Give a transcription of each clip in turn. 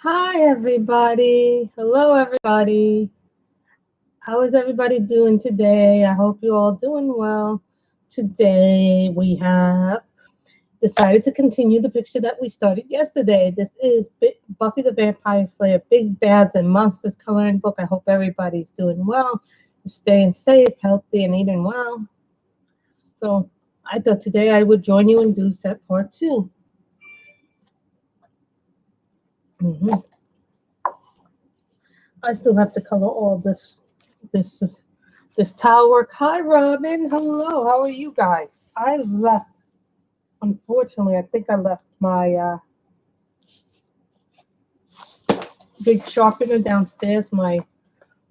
Hi, everybody. Hello, everybody. How is everybody doing today? I hope you're all doing well. Today, we have decided to continue the picture that we started yesterday. This is Buffy the Vampire Slayer, Big Bads and Monsters coloring book. I hope everybody's doing well, staying safe, healthy, and eating well. So, I thought today I would join you and do set part 2. Mhm. I still have to color all this this towel work. Hi, Robin. Hello. How are you guys? I left. Unfortunately, I think I left my big sharpener downstairs. My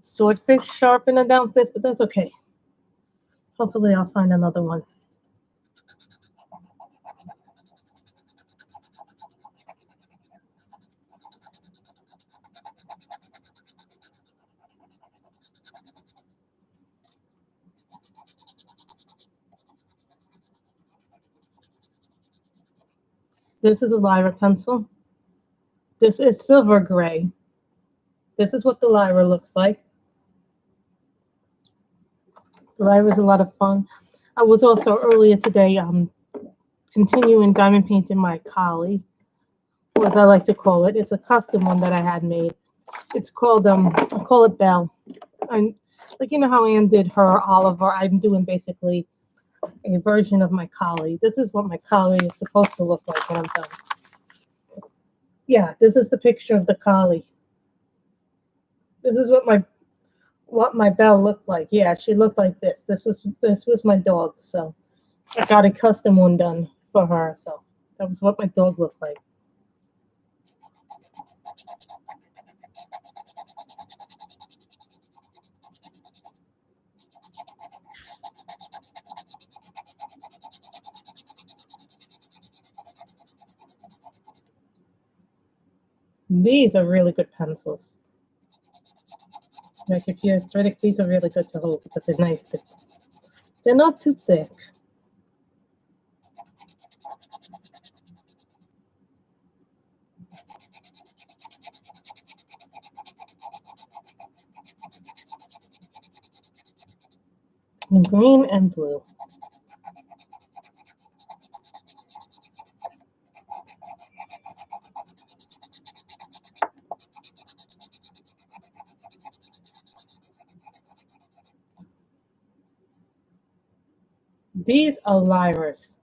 swordfish sharpener downstairs, but that's okay. Hopefully, I'll find another one. This is a Lyra pencil. This is silver gray. This is what the Lyra looks like. The Lyra is a lot of fun. I was also earlier today continuing diamond painting my collie, or as I like to call it. It's a custom one that I had made. It's called I call it Belle. I'm like, you know how Anne did her Oliver. I'm doing basically a version of my collie. This is what my collie is supposed to look like when I'm done. Yeah, this is the picture of the collie. This is what my Belle looked like. Yeah, she looked like this. This was my dog. So I got a custom one done for her. So that was what my dog looked like. These are really good pencils. Like if you're athletic, these are really good to hold because they're nice. They're not too thick. And green and blue. These are Lyras.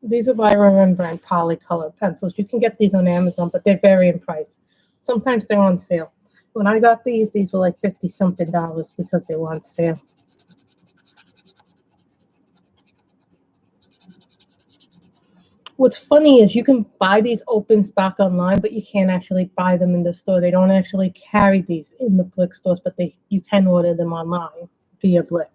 These are Lyra Rembrandt polycolor pencils. You can get these on Amazon, but they vary in price. Sometimes they're on sale. When I got these were like 50 something dollars because they were on sale. What's funny is you can buy these open stock online, but you can't actually buy them in the store. They don't actually carry these in the Blick stores, but you can order them online via Blick.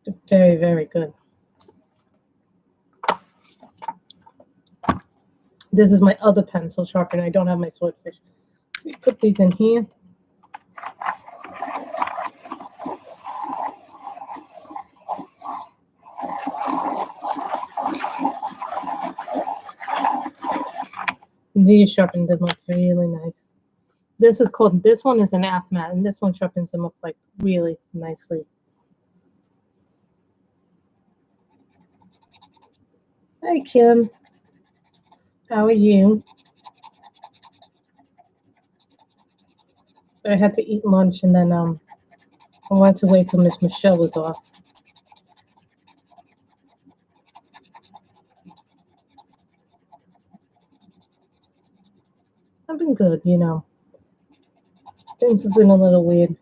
They're very, very good. This is my other pencil sharpener. I don't have my swordfish. Put these in here. These sharpen them up really nice. This one is an AFMAT, and this one sharpens them up like really nicely. Hi, Kim. How are you? I had to eat lunch, and then I wanted to wait till Miss Michelle was off. I've been good, you know. Things have been a little weird.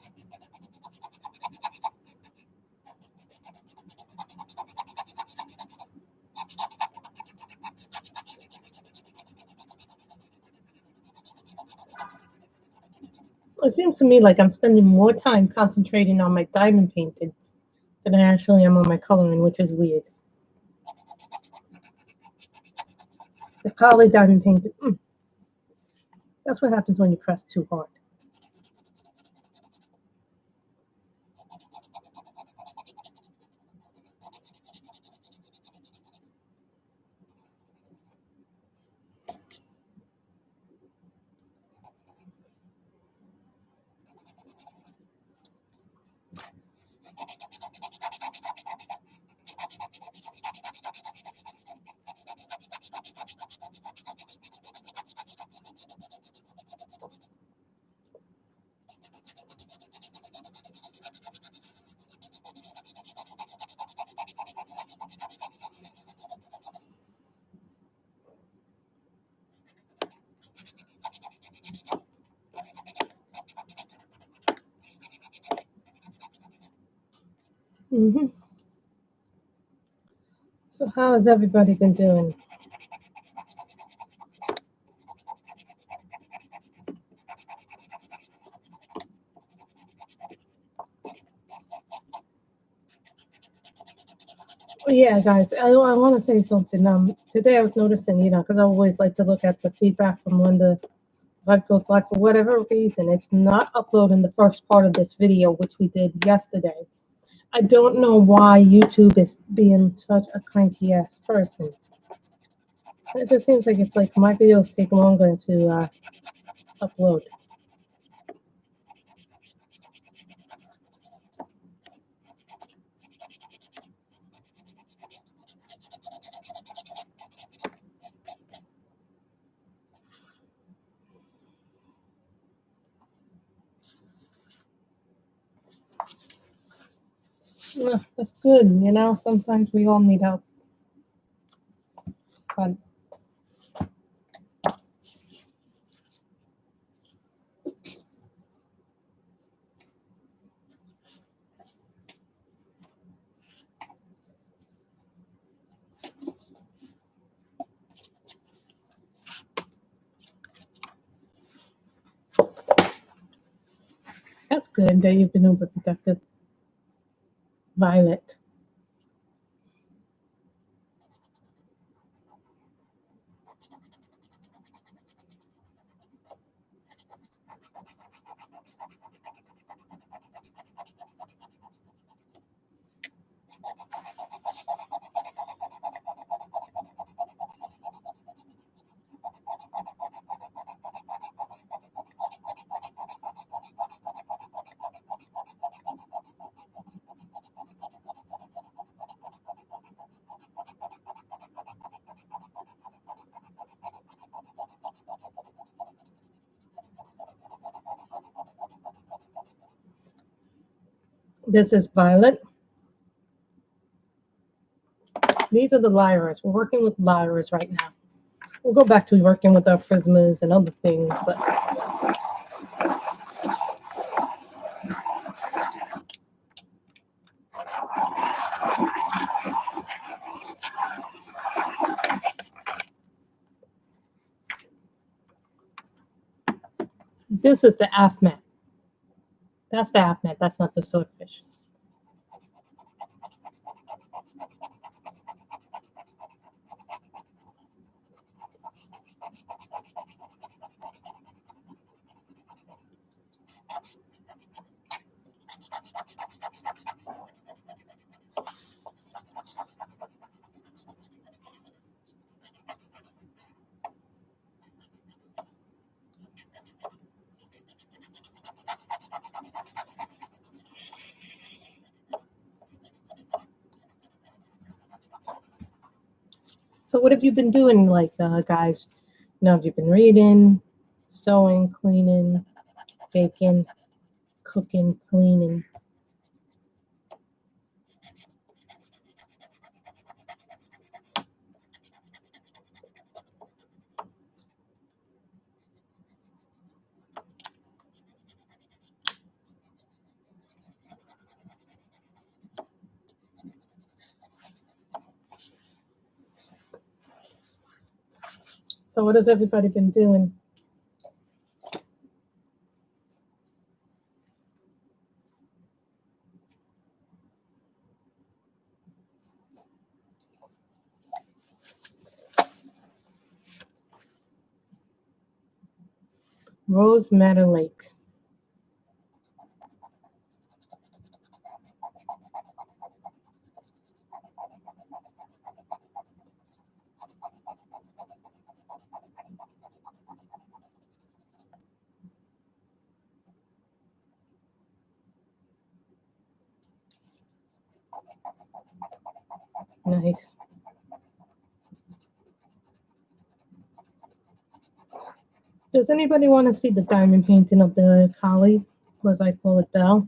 It seems to me like I'm spending more time concentrating on my diamond painting than I actually am on my coloring, which is weird. The Kali diamond painted. That's what happens when you press too hard. So how has everybody been doing? Yeah, guys, I want to say something. Today I was noticing, because I always like to look at the feedback from when the live goes live. For whatever reason, it's not uploading the first part of this video, which we did yesterday. I don't know why YouTube is being such a cranky ass person. It just seems like it's like my videos take longer to upload. That's good, Sometimes we all need help. But that's good that you've been overprotective, Violet. This is Violet. These are the lyras. We're working with lyras right now. We'll go back to working with our prismas and other things, but this is the Afmat. That's the Afmat. That's not the swordfish. So what have you been doing, guys? Have you been reading, sewing, cleaning, baking, cooking, cleaning? So what has everybody been doing? Rose Meadow Lake. Nice. Does anybody want to see the diamond painting of the collie? As I call it, Belle?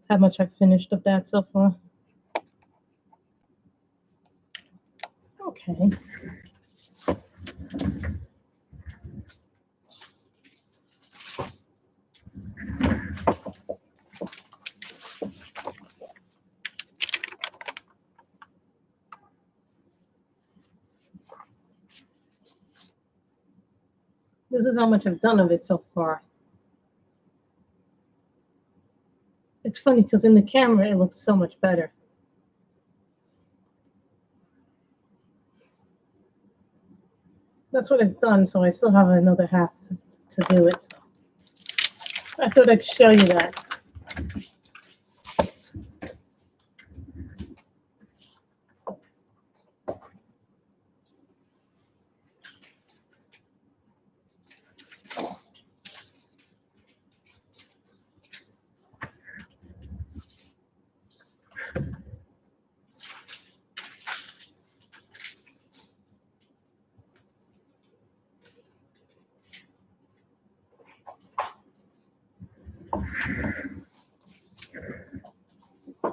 How much I've finished of that so far? Okay. This is how much I've done of it so far. It's funny because in the camera it looks so much better. That's what I've done, so I still have another half to do it. So I thought I'd show you that.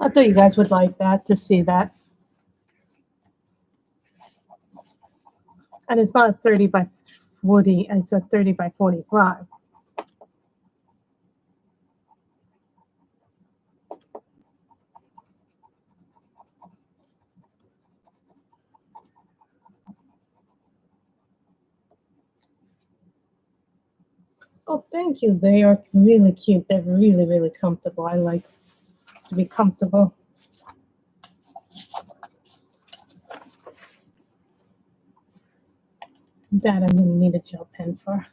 I thought you guys would like that, to see that. And it's not a 30 by 40, it's a 30 by 45. Oh, thank you. They are really cute. They're really, really comfortable. I like to be comfortable. That I'm going to need a gel pen for.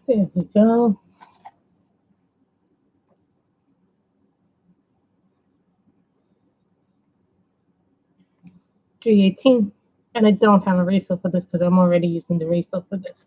There we go. G18. And I don't have a refill for this because I'm already using the refill for this.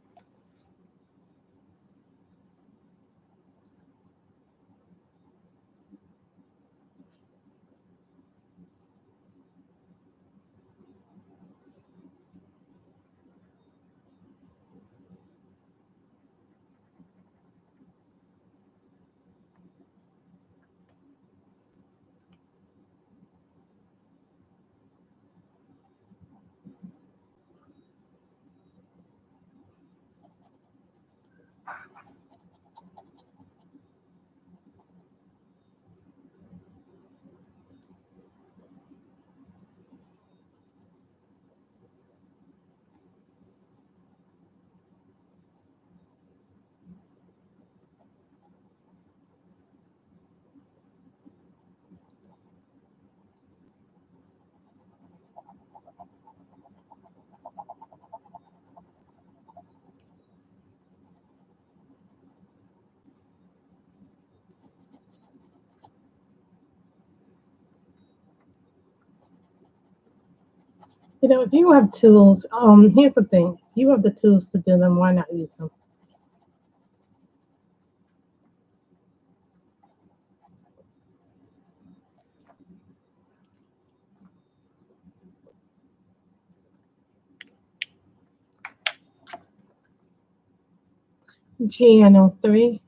You know, if you have tools, here's the thing. If you have the tools to do them, why not use them? GNO3.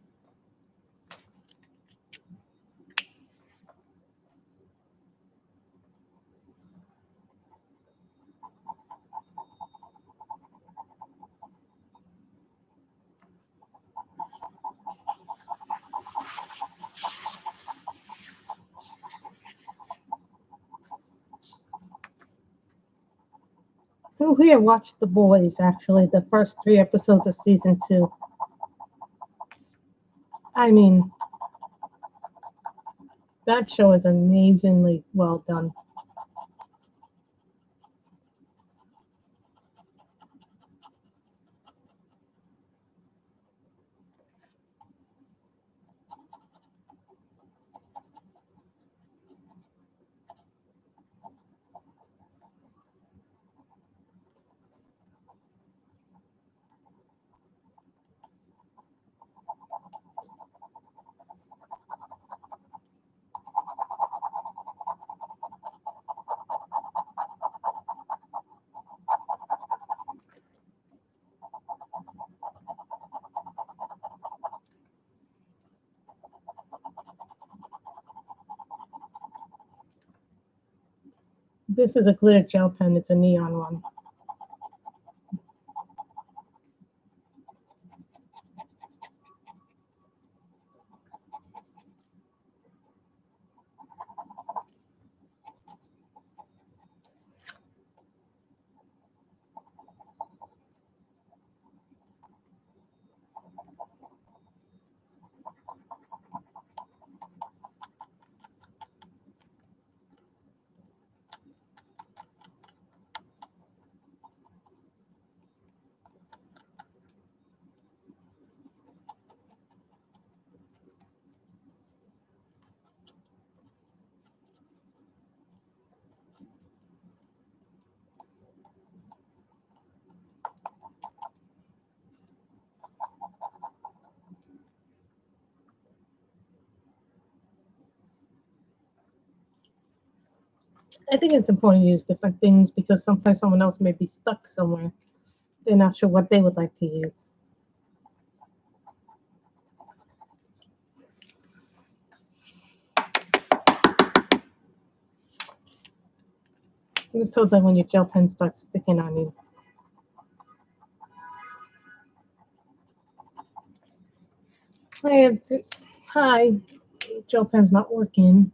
Who here watched The Boys, actually, the first 3 episodes of season 2? I mean, that show is amazingly well done. This is a glitter gel pen. It's a neon one. I think it's important to use different things because sometimes someone else may be stuck somewhere. They're not sure what they would like to use. I was told that when your gel pen starts sticking on you. Hi, gel pen's not working.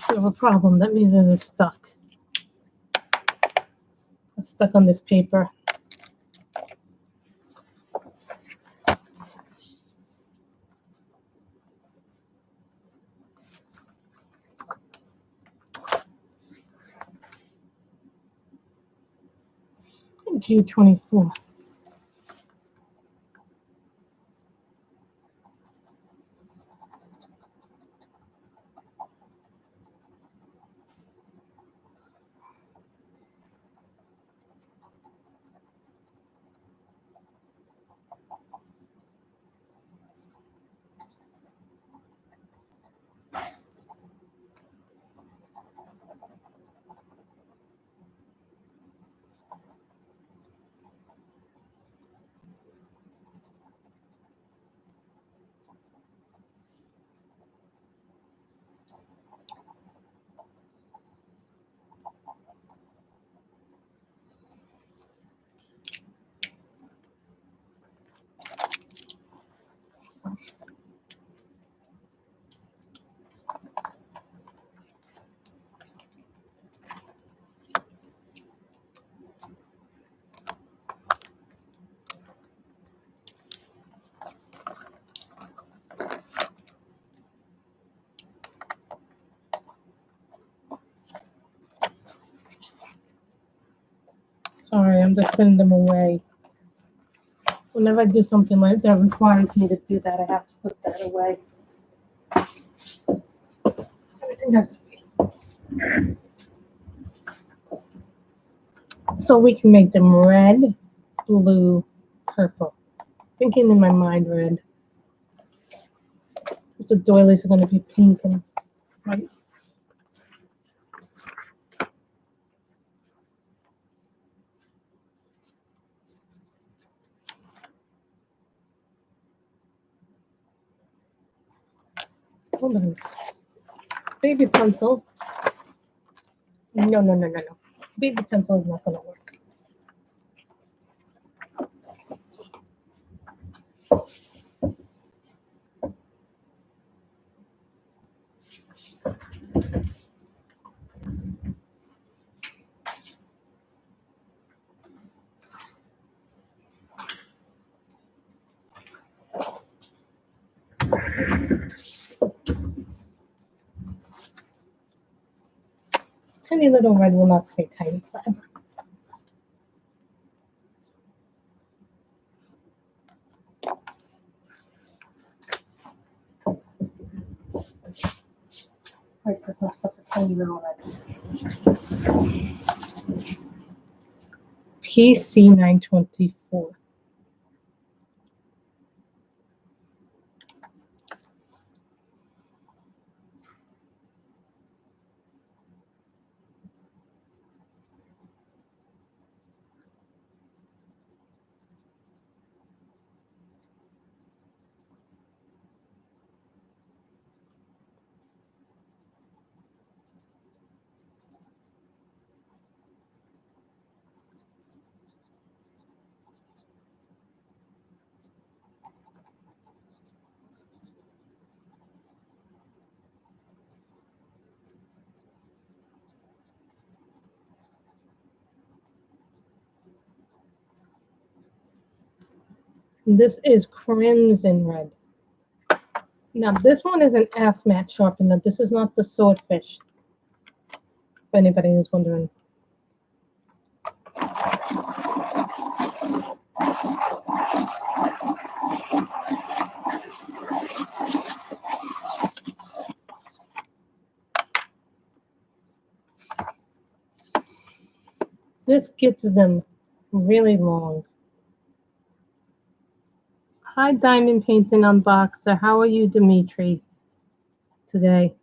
We have a problem. That means it's stuck. It's stuck on this paper. G24. Sorry, I'm just putting them away. Whenever I do something like that requires me to do that, I have to put that away. Everything has to be. So we can make them red, blue, purple. Thinking in my mind red. Because the doilies are going to be pink and white. Hold on. Baby pencil. No. Baby pencil is not going to work. Tiny little red will not stay tiny forever. Price does not suffer tiny little reds. PC 924. This is crimson red. Now this one is an F matte sharpener. This is not the swordfish. If anybody is wondering. This gets them really long. Hi, Diamond Painting Unboxer. How are you, Dimitri, today?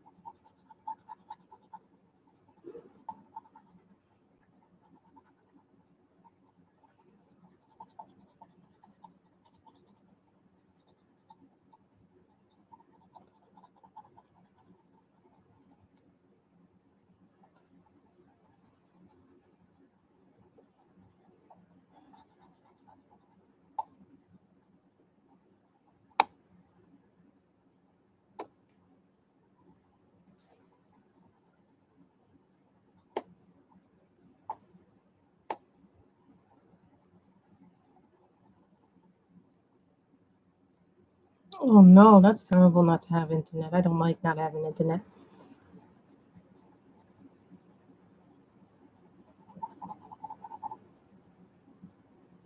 Oh no, that's terrible not to have internet. I don't like not having internet.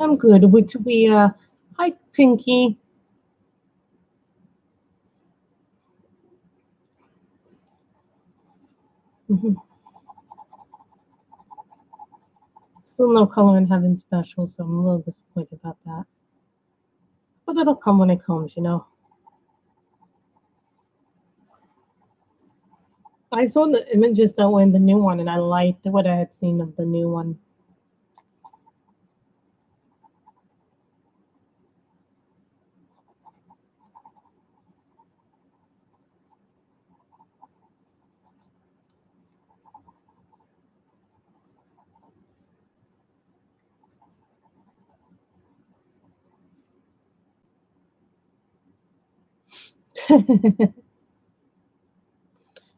I'm good. Hi, Pinky. Still no color in heaven special, so I'm a little disappointed about that. But it'll come when it comes, you know. I saw the images that were in the new one, and I liked what I had seen of the new one.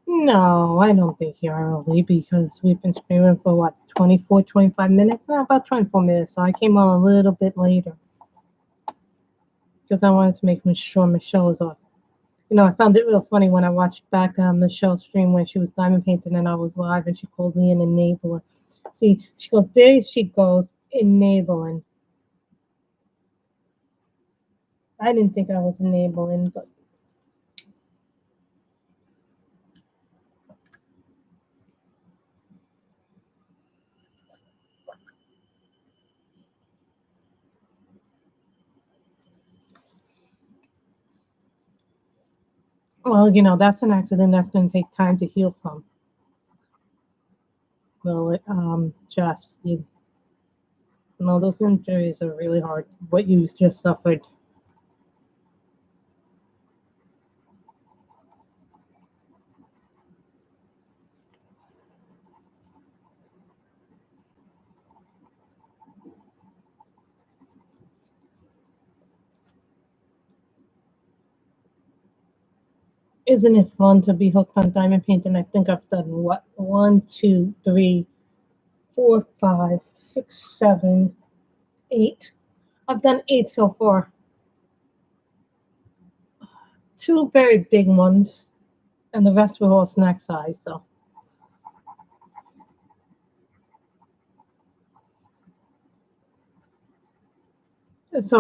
No, I don't think you're early because we've been streaming for what, 24, 25 minutes? No, about 24 minutes. So I came on a little bit later because I wanted to make sure Michelle was off. You know, I found it real funny when I watched back Michelle's stream when she was diamond painting and I was live and she called me an enabler. See, she goes, there she goes, enabling. I didn't think I was enabling, but well, that's an accident that's going to take time to heal from. Well, just those injuries are really hard. What you just suffered. Isn't it fun to be hooked on diamond painting? I think I've done what? 1, 2, 3, 4, 5, 6, 7, 8. I've done 8 so far. 2 very big ones, and the rest were all snack size. So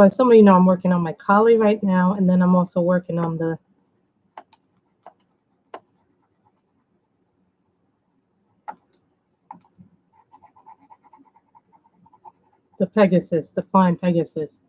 as some of you know, I'm working on my collie right now, and then I'm also working on the Pegasus, the flying Pegasus.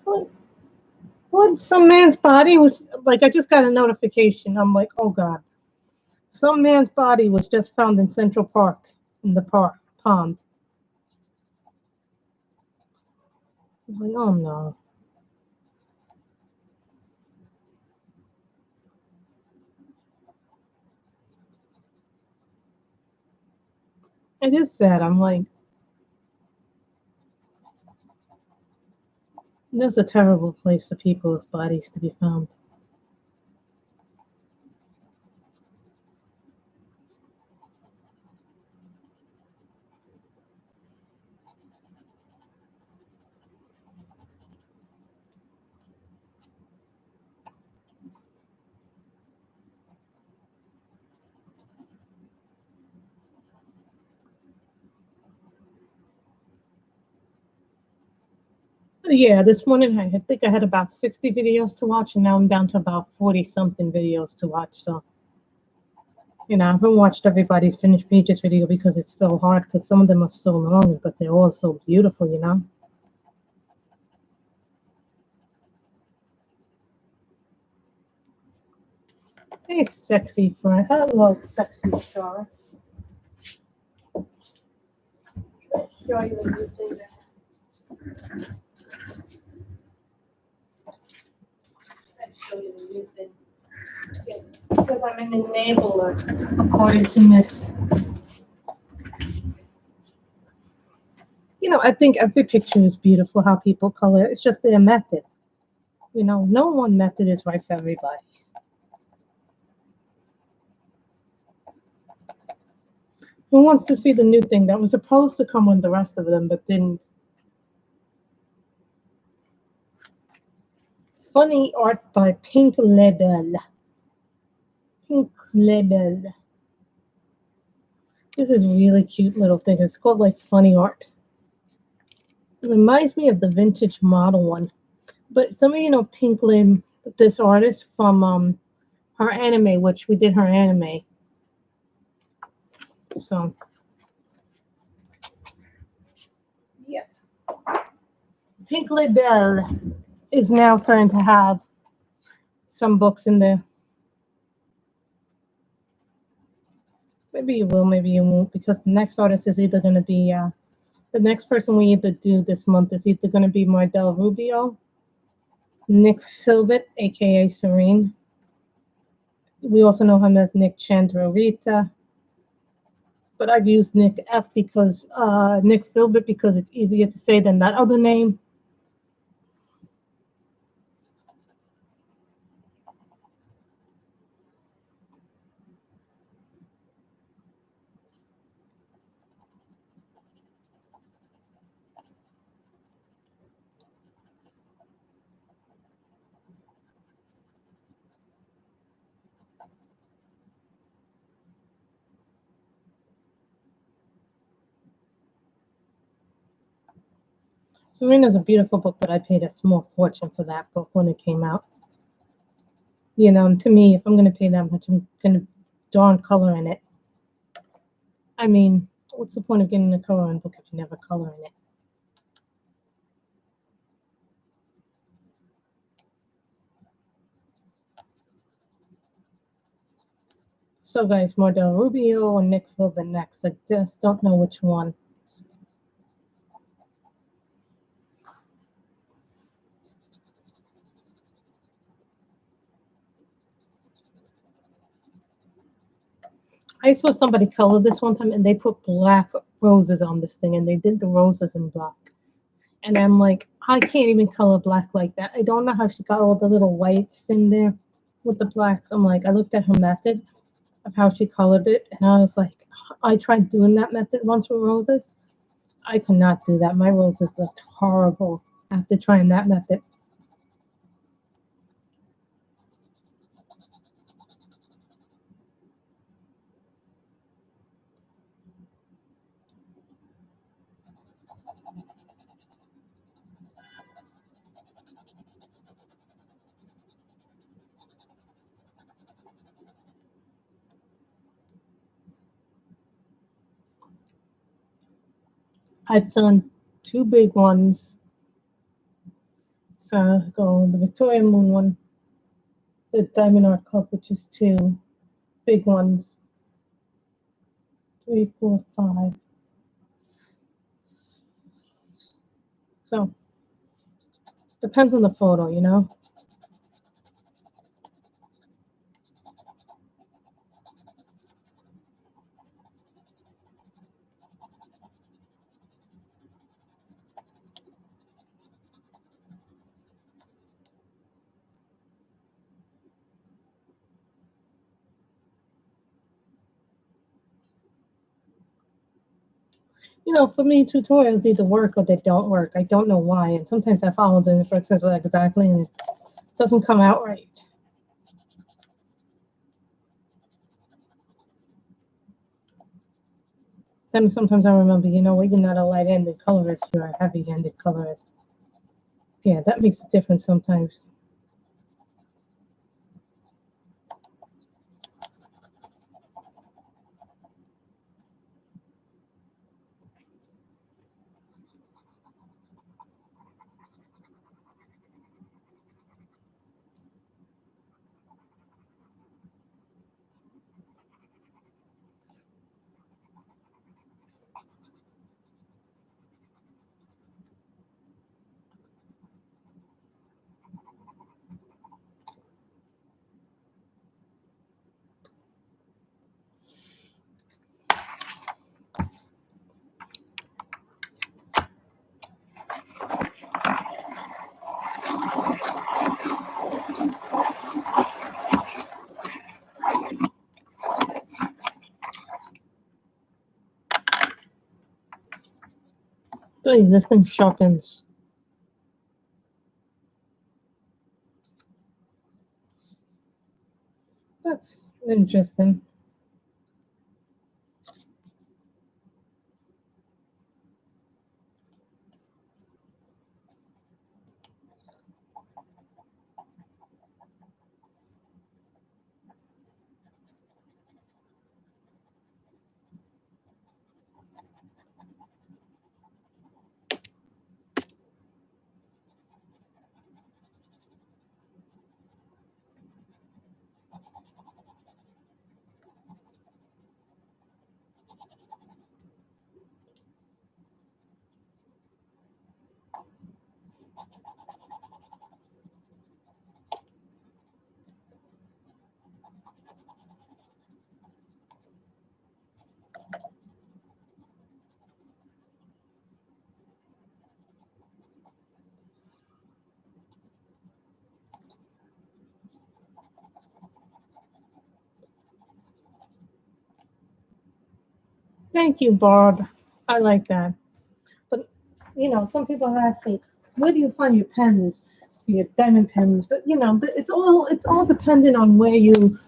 What? Some man's body was like, I just got a notification. I'm like, oh God. Some man's body was just found in Central Park, in the pond. I was like, oh no. It is sad. I'm like, that's a terrible place for people's bodies to be found. Yeah, this morning I think I had about 60 videos to watch, and now I'm down to about 40 something videos to watch. So, I haven't watched everybody's finished pages video because it's so hard, because some of them are so long, but they're all so beautiful. Hey, sexy friend. Hello, sexy star. Show you the new thing that show you the new thing. Yes, because I'm an enabler, according to Miss. I think every picture is beautiful, how people color. It's just their method. No one method is right for everybody. Who wants to see the new thing that was supposed to come on the rest of them, but didn't? Funny art by Pink Label. Pink Label. This is really cute little thing. It's called like funny art. It reminds me of the vintage model one. But some of you know Pink Lim, this artist from her anime, which we did her anime. So yeah. Pink Label is now starting to have some books in there. Maybe you will, maybe you won't, because the next artist is either going to be the next person we either do this month is either going to be Mardell Rubio, Nick Philbit, aka Serene. We also know him as Nick Chandra-Rita, but I've used Nick F because Nick Philbit because it's easier to say than that other name. Serena's a beautiful book, but I paid a small fortune for that book when it came out. You know, and to me, if I'm going to pay that much, I'm going to darn color in it. I mean, what's the point of getting a coloring book if you never color in it? So, guys, more Del Rubio or Nick Philbin next. I just don't know which one. I saw somebody color this one time, and they put black roses on this thing, and they did the roses in black. And I'm like, I can't even color black like that. I don't know how she got all the little whites in there with the blacks. I'm like, I looked at her method of how she colored it, and I was like, I tried doing that method once with roses. I could not do that. My roses looked horrible after trying that method. I've done two big ones. So go the Victoria Moon one, the Diamond Art Club, which is two big ones. 3, 4, 5. So depends on the photo, you know. You know, for me, tutorials either work or they don't work. I don't know why, and sometimes I follow the instructions exactly, and it doesn't come out right. Then sometimes I remember, you know what, you're not a light-handed colorist, you're a heavy-handed colorist. Yeah, that makes a difference sometimes. So this thing sharpens. That's interesting. Thank you, Barb. I like that. But you know, some people ask me, where do you find your pens, your diamond pens? But you know, it's all dependent on where you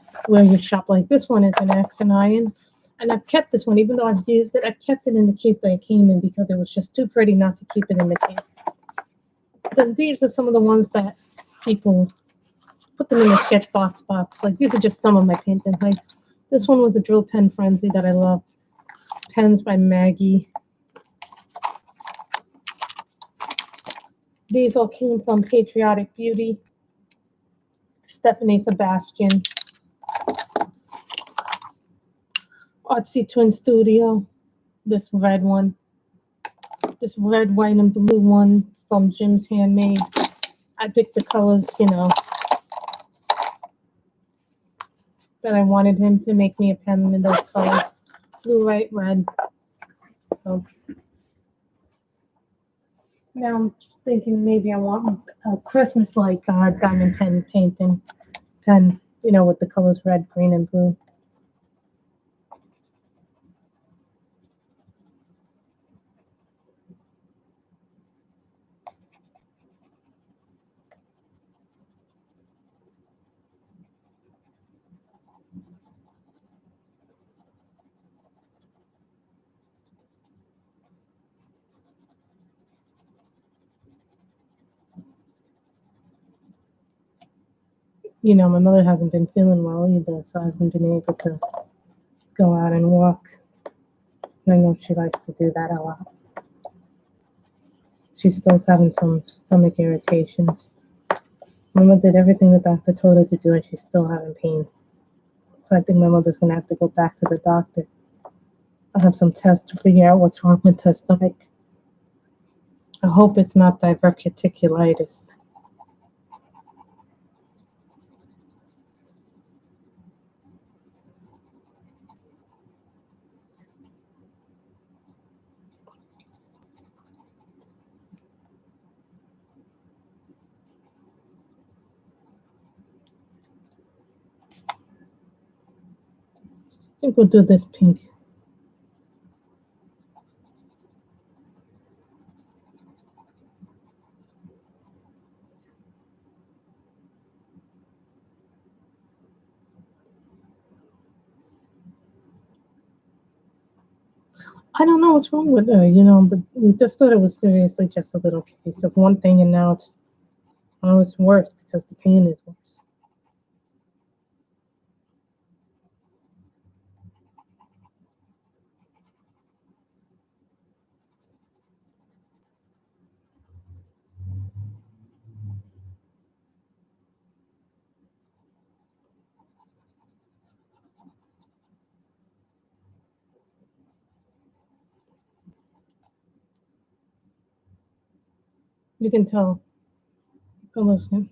shop. Like this one is an X and Iron. And I've kept this one, even though I've used it, I've kept it in the case that it came in because it was just too pretty not to keep it in the case. Then these are some of the ones that people put them in the sketch box. Like these are just some of my painting. Like this one was a drill pen frenzy that I loved. Pens by Maggie. These all came from Patriotic Beauty. Stephanie Sebastian. Artsy Twin Studio. This red one. This red, white, and blue one from Jim's Handmade. I picked the colors, that I wanted him to make me a pen in those colors. Blue, white, red. So now I'm thinking maybe I want a Christmas like diamond pen painting pen, with the colors red, green, and blue. My mother hasn't been feeling well either, so I haven't been able to go out and walk. I know she likes to do that a lot. She's still having some stomach irritations. Mama did everything the doctor told her to do, and she's still having pain. So I think my mother's going to have to go back to the doctor. I'll have some tests to figure out what's wrong with her stomach. I hope it's not diverticulitis. I think we'll do this pink. I don't know what's wrong with her, but we just thought it was seriously just a little case of one thing, and now it's worse because the pain is worse. You can tell. Listen.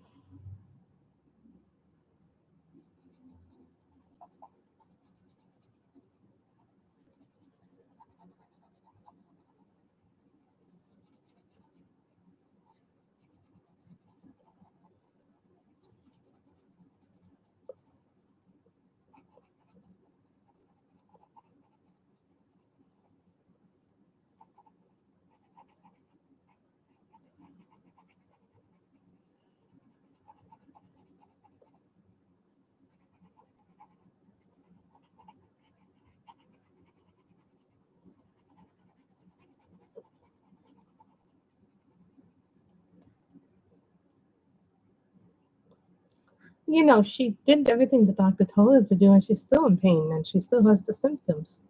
She did everything the doctor told her to do, and she's still in pain, and she still has the symptoms.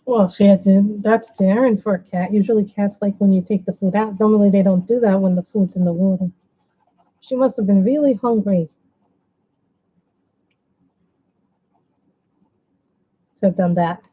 Well, that's the errand for a cat. Usually cats like when you take the food out. Normally they don't do that when the food's in the water. She must have been really hungry have done that.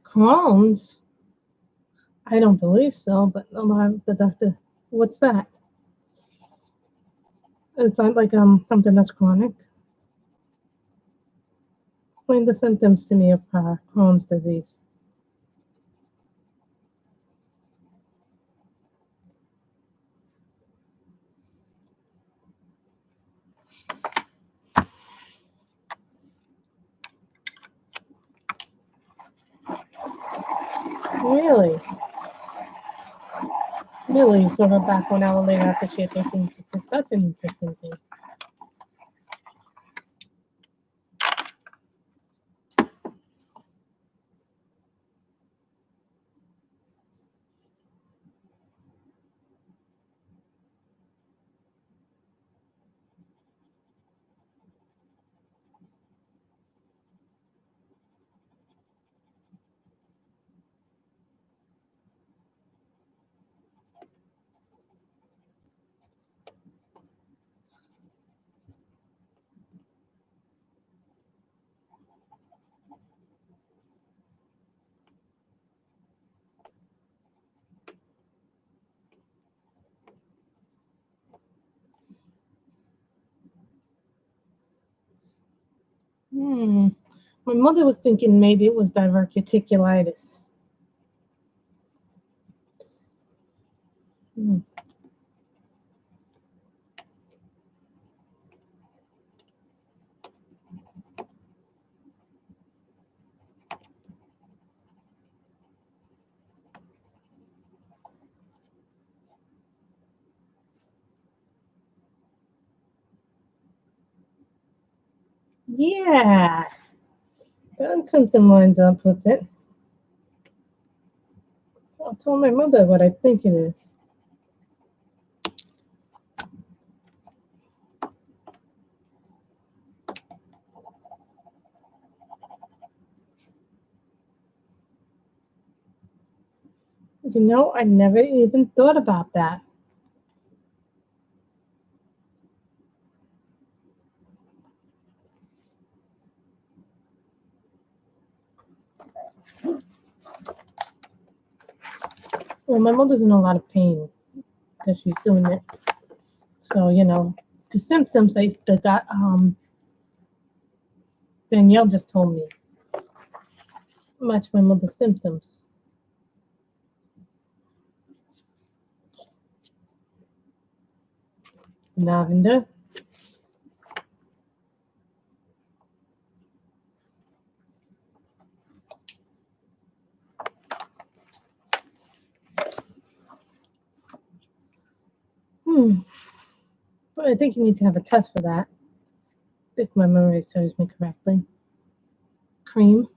Crohn's? I don't believe so, but the doctor. What's that? Is that like something that's chronic? Explain the symptoms to me of Crohn's disease. Really? Really? So her back 1 hour later after she had taken. That's an interesting thing. My mother was thinking maybe it was diverticulitis. Yeah, that symptom lines up with it. I'll tell my mother what I think it is. You know, I never even thought about that. Well, my mother's in a lot of pain because she's doing it. So, you know, the symptoms they got Danielle just told me match my mother's symptoms. Lavender. But I think you need to have a test for that, if my memory serves me correctly. Cream.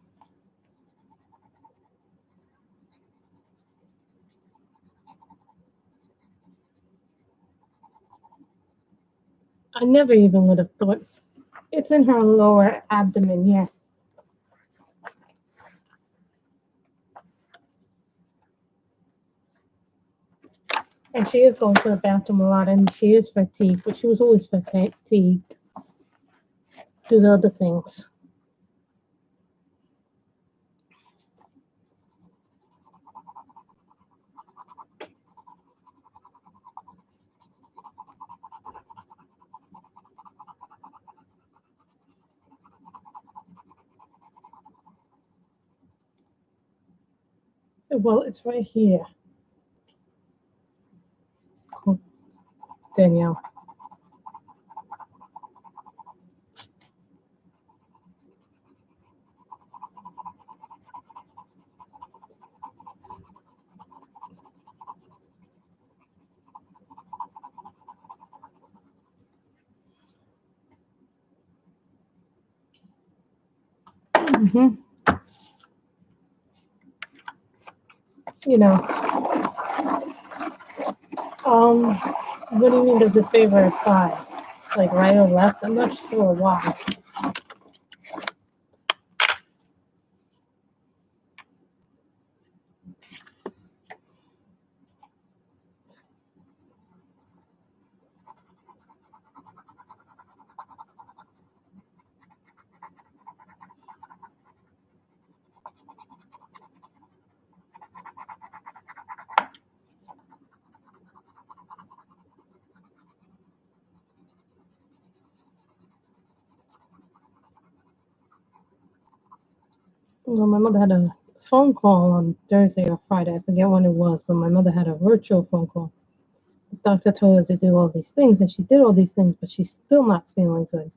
I never even would have thought. It's in her lower abdomen, yeah. And she is going to the bathroom a lot, and she is fatigued, but she was always fatigued. Do the other things. Well, it's right here. Danielle. Mm-hmm. You know, what do you mean does it favor a side? Like right or left? I'm not sure why. Well, my mother had a phone call on Thursday or Friday. I forget when it was, but my mother had a virtual phone call. The doctor told her to do all these things, and she did all these things, but she's still not feeling good.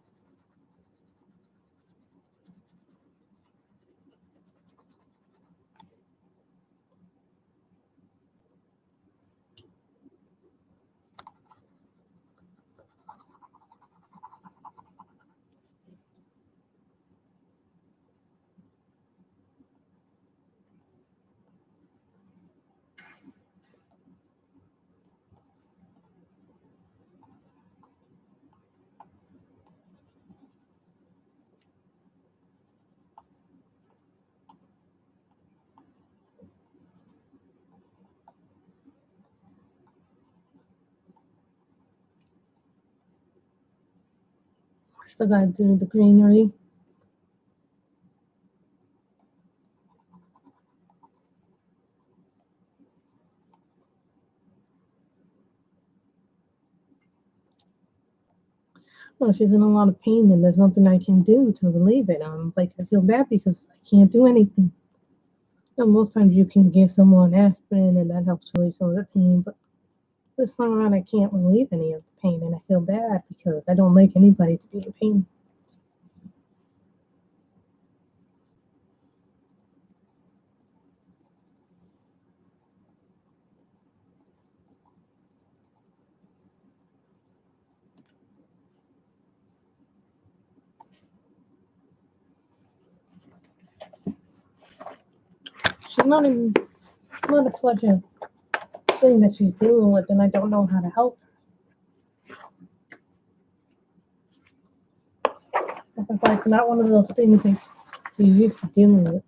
Still got to do the greenery. Well, she's in a lot of pain, and there's nothing I can do to relieve it. Like I feel bad because I can't do anything. Most times you can give someone aspirin, and that helps relieve some of the pain, but this time around I can't relieve any of the pain, and I feel bad because I don't like anybody to be in pain. She's not in. It's not a pleasure thing that she's dealing with, and I don't know how to help her. It's like not one of those things that you're used to dealing with.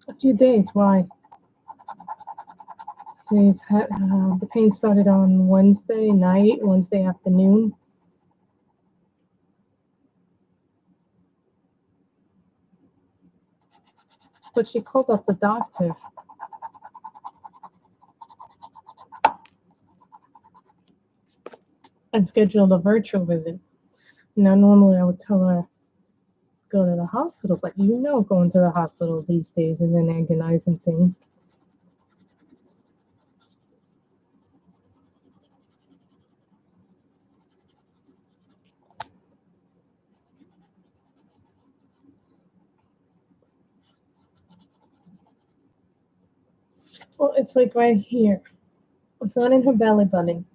A few days. Why? She's had the pain started on Wednesday night, Wednesday afternoon. But she called up the doctor and scheduled a virtual visit. Now, normally I would tell her go to the hospital, but going to the hospital these days is an agonizing thing. Well, it's like right here. It's not in her belly button.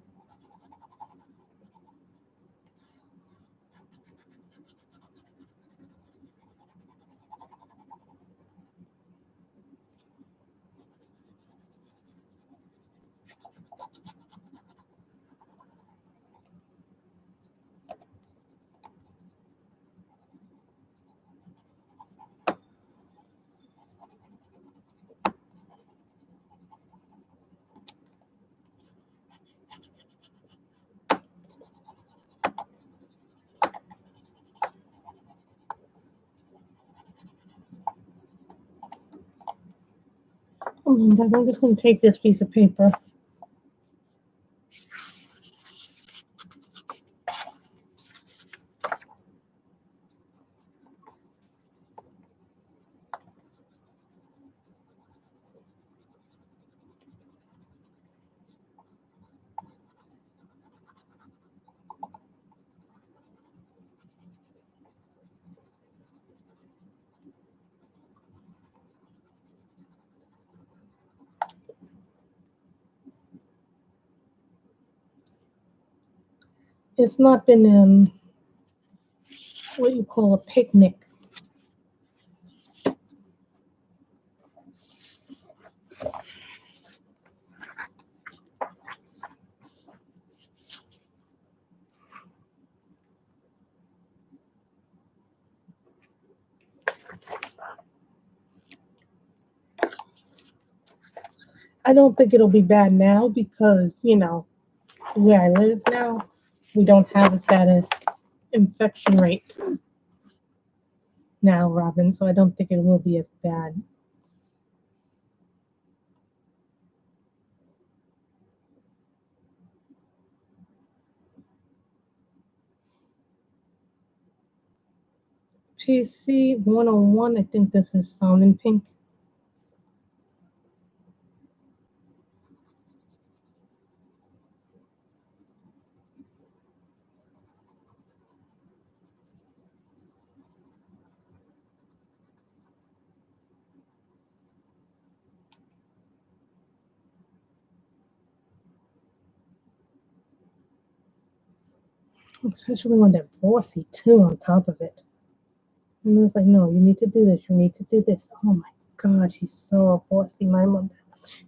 Oh, guys, I'm just going to take this piece of paper. It's not been what you call a picnic. I don't think it'll be bad now because, where I live now, we don't have as bad an infection rate now, Robin, so I don't think it will be as bad. PC 101, I think this is salmon pink. Especially when they're bossy too on top of it. And it's like, no, you need to do this, you need to do this. Oh my God, she's so bossy, my mother.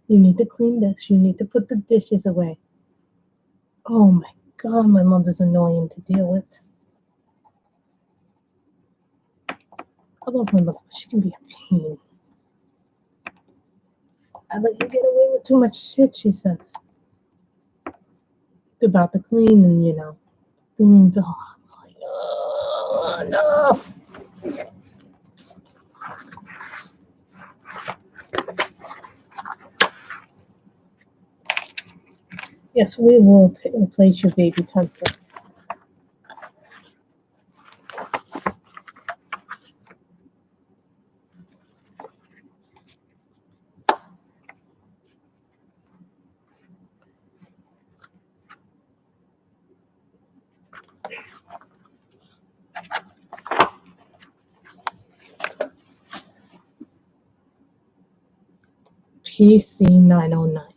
You need to clean this, you need to put the dishes away. Oh my God, my mother's annoying to deal with. I love my mother, but she can be a pain. I let you get away with too much shit, she says. About the clean and, things. Oh, I'm like, oh, enough. Yes, we will replace your baby pencil. PC 909.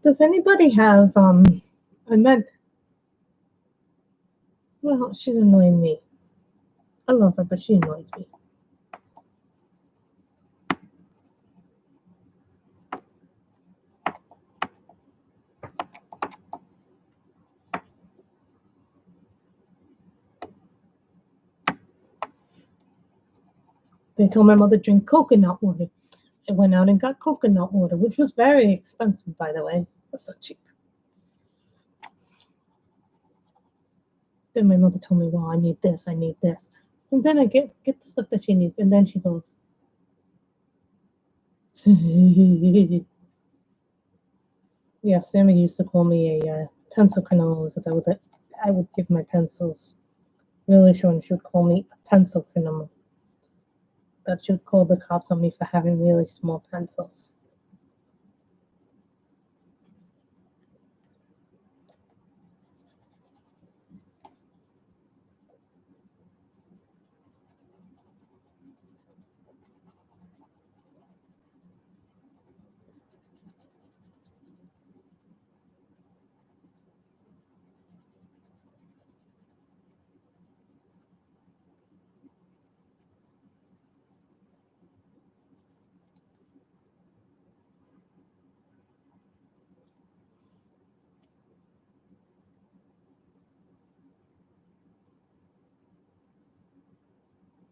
Does anybody have I meant well, she's annoying me. I love her, but she annoys me. They told my mother to drink coconut water. I went out and got coconut water, which was very expensive, by the way. It was so cheap. Then my mother told me, well, I need this, I need this. So then I get the stuff that she needs, and then she goes, yeah, Sammy used to call me a pencil criminal because I would give my pencils really short, and she would call me a pencil criminal. That she would call the cops on me for having really small pencils.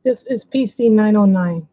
This is PC 909.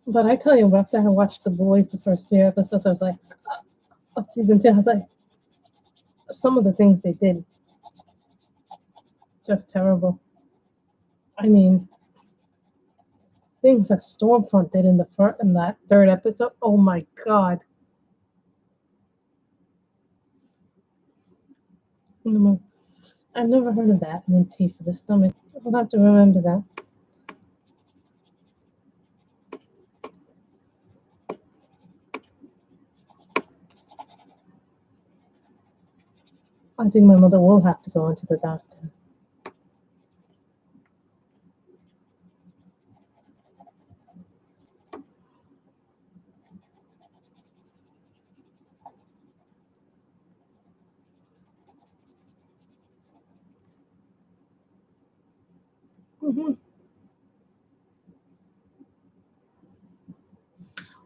But I tell you, after I watched The Boys, the first 3 episodes, I was like, of season 2, I was like, some of the things they did, just terrible. I mean, things that Stormfront did in that third episode. Oh my god! I've never heard of that. Mint tea for the stomach. I'll have to remember that. I think my mother will have to go into the doctor. Mm-hmm.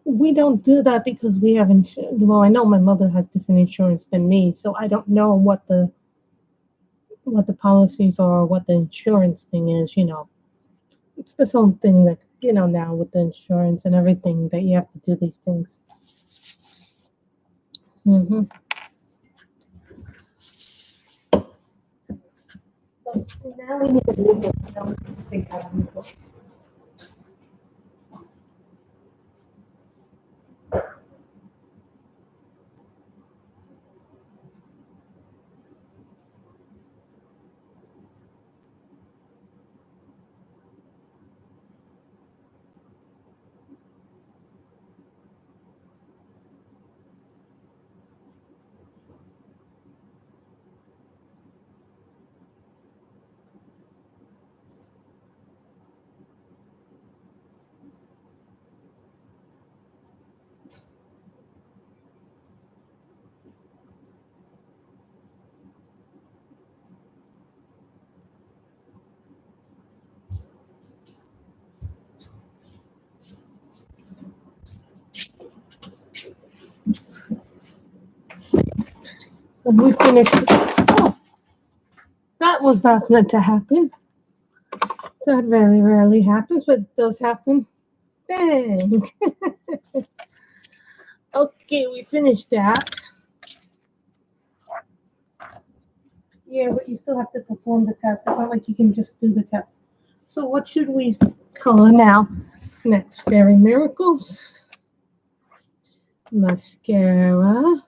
We don't do that because we have insurance. Well, I know my mother has different insurance than me, so I don't know what the policies are, what the insurance thing is. It's this whole thing that now with the insurance and everything that you have to do these things. Mm-hmm. So now we need to move it. Think how to move it. So we finished. Oh, that was not meant to happen. That very rarely happens, but it does happen. Bang. Okay, we finished that. Yeah, but you still have to perform the test. It's not like you can just do the test. So what should we call now? Next, Fairy Miracles. Mascara.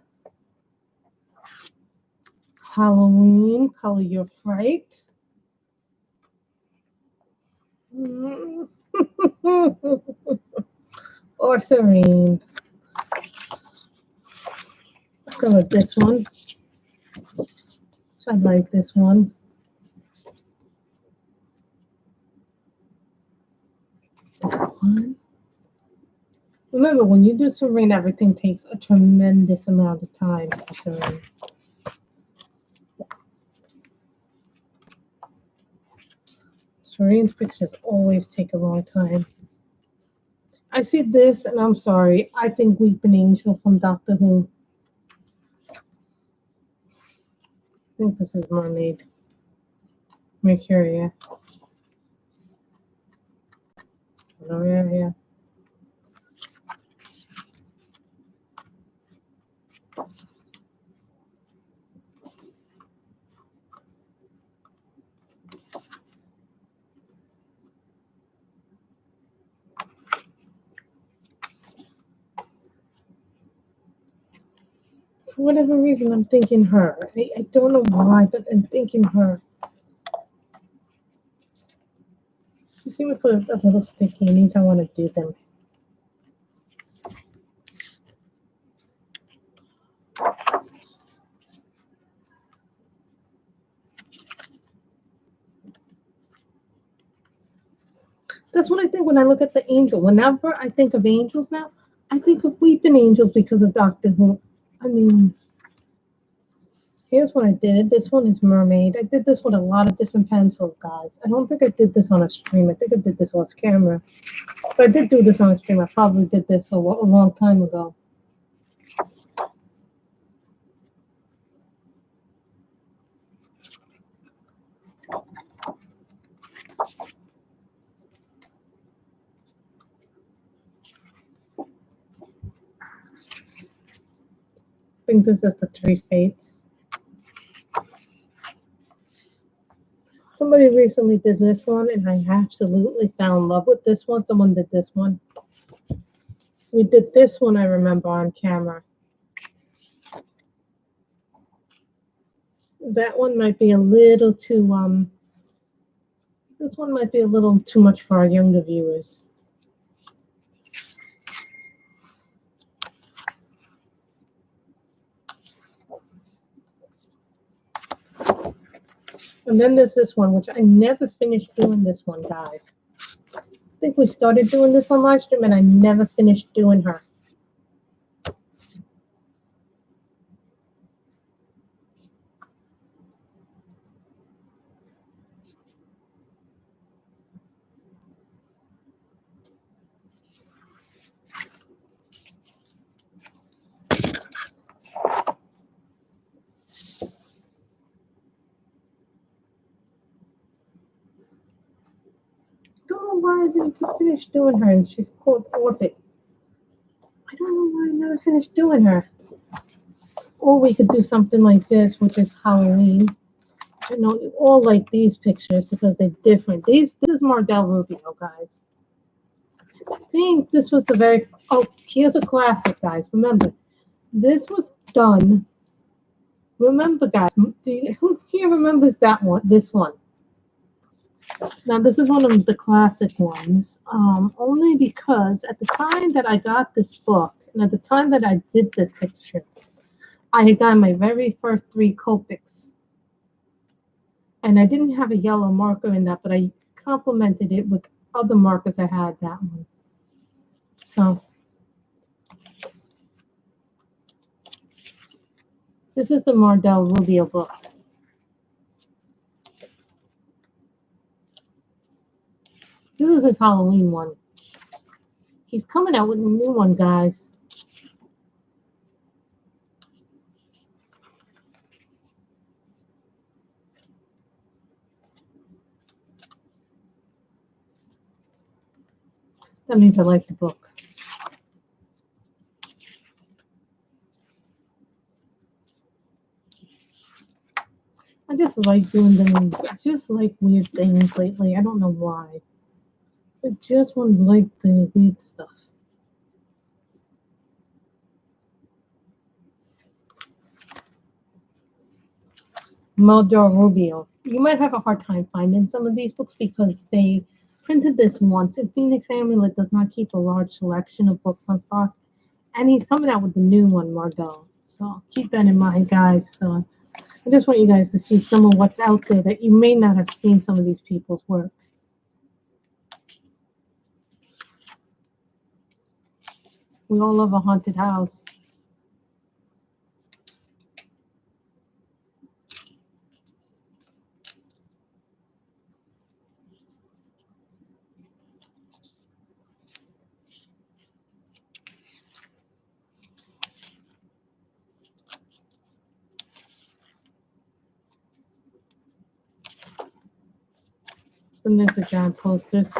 Halloween, Color Your Fright. Or Serene. Let's go with this one. So I like this one. That one. Remember, when you do Serene, everything takes a tremendous amount of time for Serene. Serene's pictures always take a long time. I see this, and I'm sorry. I think Weeping Angel from Doctor Who. I think this is Mermaid. Mercuria. Oh, yeah. For whatever reason, I'm thinking her. I don't know why, but I'm thinking her. You see me put a little sticky. It means I want to do them. That's what I think when I look at the angel. Whenever I think of angels now, I think of weeping angels because of Doctor Who. I mean, here's what I did. This one is mermaid. I did this with a lot of different pencils, guys. I don't think I did this on a stream. I think I did this off camera. If I did do this on a stream, I probably did this a long time ago. I think this is the Three Fates. Somebody recently did this one, and I absolutely fell in love with this one. Someone did this one. We did this one, I remember, on camera. That one might be a little too, this one might be a little too much for our younger viewers. And then there's this one, which I never finished doing this one, guys. I think we started doing this on live stream, and I never finished doing her. Don't know why I didn't finish doing her, and she's called Orbit. I don't know why I never finished doing her. Or we could do something like this, which is Halloween. I know you all like these pictures because they're different. This is Mardell Rubio, guys. I think this was the very. Oh, here's a classic, guys. Remember, this was done. Remember, guys, who here remembers that one? This one. Now, this is one of the classic ones, only because at the time that I got this book, and at the time that I did this picture, I had gotten my very first 3 Copics. And I didn't have a yellow marker in that, but I complemented it with other markers I had that one. So, this is the Mardell Rubio book. This is his Halloween one. He's coming out with a new one, guys. That means I like the book. I just like doing them. I just like weird things lately. I don't know why. I just want to like the weird stuff. Mardell Rubio. You might have a hard time finding some of these books because they printed this once, and Phoenix Amulet does not keep a large selection of books on stock. And he's coming out with the new one, Mardell. So keep that in mind, guys. So I just want you guys to see some of what's out there that you may not have seen some of these people's work. We all love a haunted house. And there's the giant posters.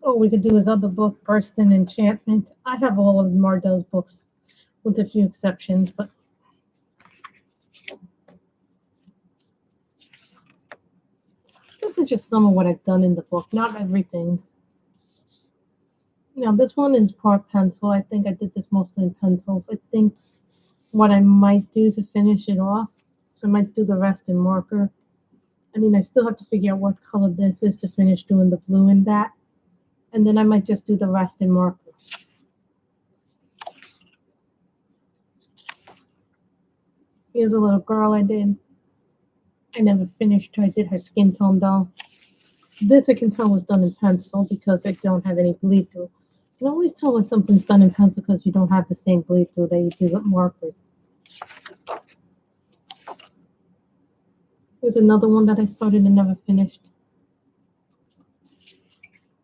Oh, we could do his other book, Burst in Enchantment. I have all of Mardell's books, with a few exceptions, but this is just some of what I've done in the book, not everything. Now, this one is part pencil. I think I did this mostly in pencils. I think what I might do to finish it off, so I might do the rest in marker. I mean, I still have to figure out what color this is to finish doing the blue in that. And then I might just do the rest in marker. Here's a little girl I did. I never finished her. I did her skin tone doll. This I can tell was done in pencil because I don't have any bleed through. You can always tell when something's done in pencil because you don't have the same bleed through that you do with markers. There's another one that I started and never finished.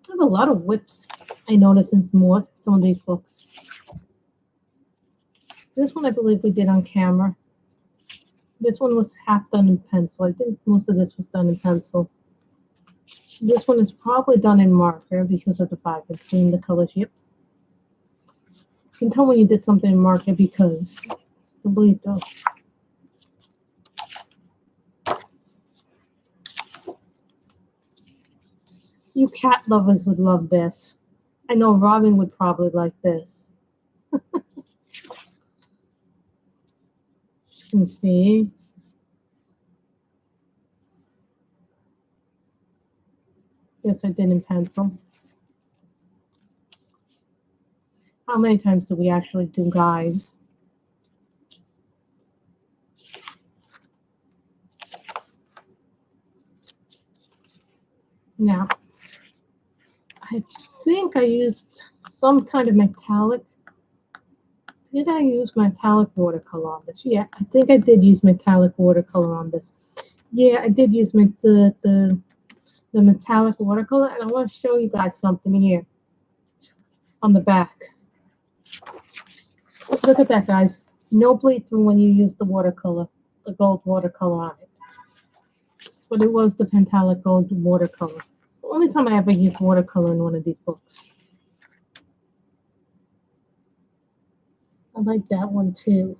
I have a lot of whips I noticed in some of these books. This one I believe we did on camera. This one was half done in pencil. I think most of this was done in pencil. This one is probably done in marker because of the fact of seeing the colors. Yep. You can tell when you did something in marker because the bleed through. You cat lovers would love this. I know Robin would probably like this. You can see. Yes, I did in pencil. How many times do we actually do guys? Now, I think I used some kind of metallic. Did I use metallic watercolor on this? Yeah, I think I did use metallic watercolor on this. Yeah, I did use the metallic watercolor, and I want to show you guys something here on the back. Look at that, guys. No bleed through when you use the watercolor, the gold watercolor on it. But it was the metallic gold watercolor. It's the only time I ever used watercolor in one of these books. I like that one too.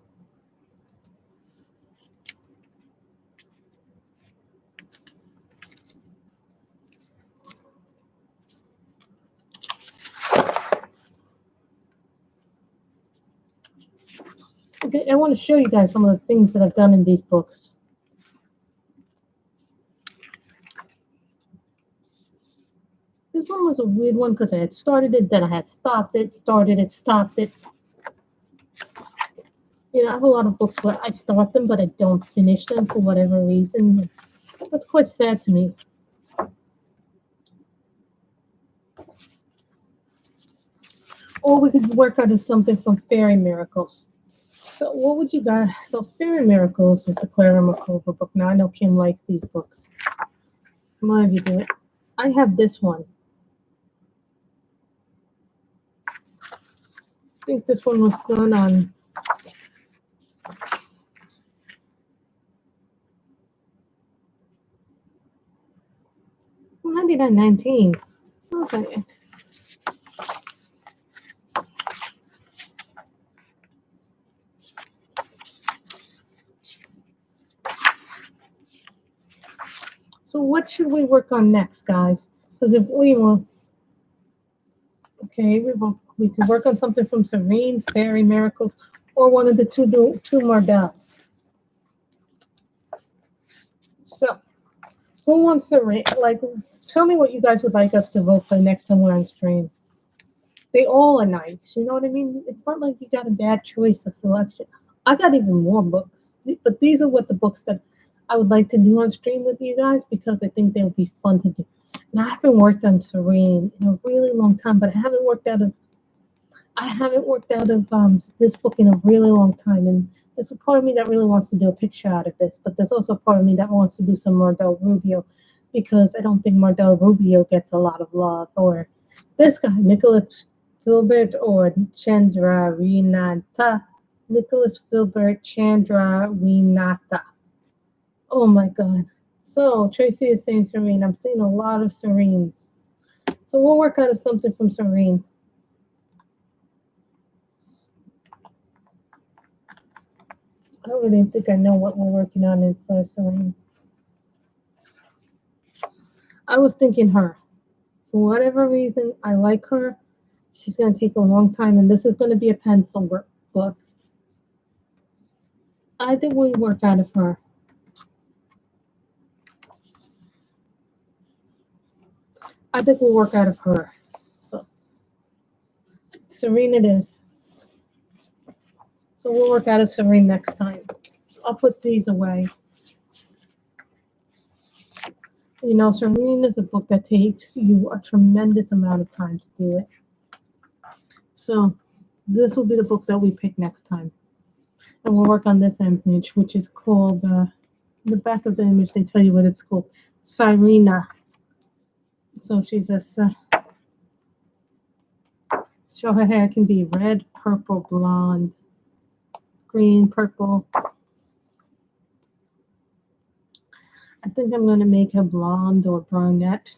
Okay, I want to show you guys some of the things that I've done in these books. This one was a weird one because I had started it, then I had stopped it, started it, stopped it. You know, I have a lot of books where I start them, but I don't finish them for whatever reason. That's quite sad to me. Or we could work out of something from Fairy Miracles. So what would you guys? So Fairy Miracles is the Clara Makova book. Now I know Kim likes these books. A lot of you do it. I have this one. I think this one was done on. When did I 19? What was I? So what should we work on next, guys? Because if we will, okay, we could work on something from Serene, Fairy Miracles, or one of the two Mardels. So who wants to like? Tell me what you guys would like us to vote for next time we're on stream. They all are nice. You know what I mean? It's not like you got a bad choice of selection. I got even more books, but these are what the books that I would like to do on stream with you guys because I think they would be fun to do. And I haven't worked on Serene in a really long time, but I haven't worked out of this book in a really long time. And there's a part of me that really wants to do a picture out of this, but there's also a part of me that wants to do some Mardel Rubio because I don't think Mardel Rubio gets a lot of love. Or this guy, Nicholas Filbert or Chandra Rinata. Nicholas Filbert, Chandra Rinata. Oh my God. So Tracy is saying Serene. I'm seeing a lot of Serenes. So we'll work out of something from Serene. I don't really think I know what we're working on in for Serene. I was thinking her. For whatever reason, I like her. She's going to take a long time, and this is going to be a pencil work book. I think we work out of her. I think we'll work out of her. So, Serene it is. So we'll work out of Serene next time. So, I'll put these away. You know, Serene is a book that takes you a tremendous amount of time to do it. So this will be the book that we pick next time. And we'll work on this image, which is called, the back of the image, they tell you what it's called. Sirena. So she's a, so her hair can be red, purple, blonde, green, purple. I think I'm going to make her blonde or brunette.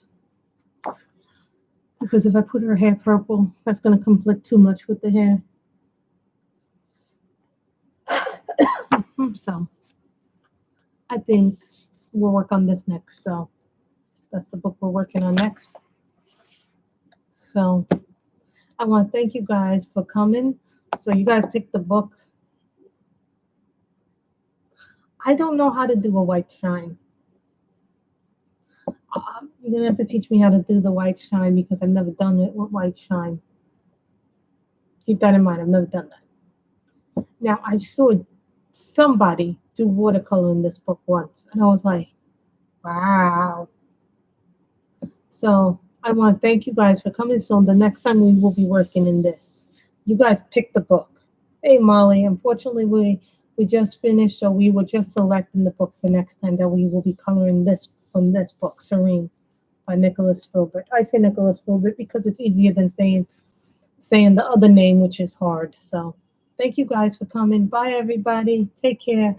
Because if I put her hair purple, that's going to conflict too much with the hair. So I think we'll work on this next. So that's the book we're working on next. So I want to thank you guys for coming. So you guys picked the book. I don't know how to do a white shine. You're going to have to teach me how to do the white shine because I've never done it with white shine. Keep that in mind. I've never done that. Now, I saw somebody do watercolor in this book once, and I was like, wow. So I want to thank you guys for coming. So the next time we will be working in this. You guys pick the book. Hey, Molly, unfortunately, we just finished, so we were just selecting the book for next time that we will be coloring this from this book, Serene, by Nicholas Filbert. I say Nicholas Filbert because it's easier than saying the other name, which is hard. So thank you guys for coming. Bye, everybody. Take care.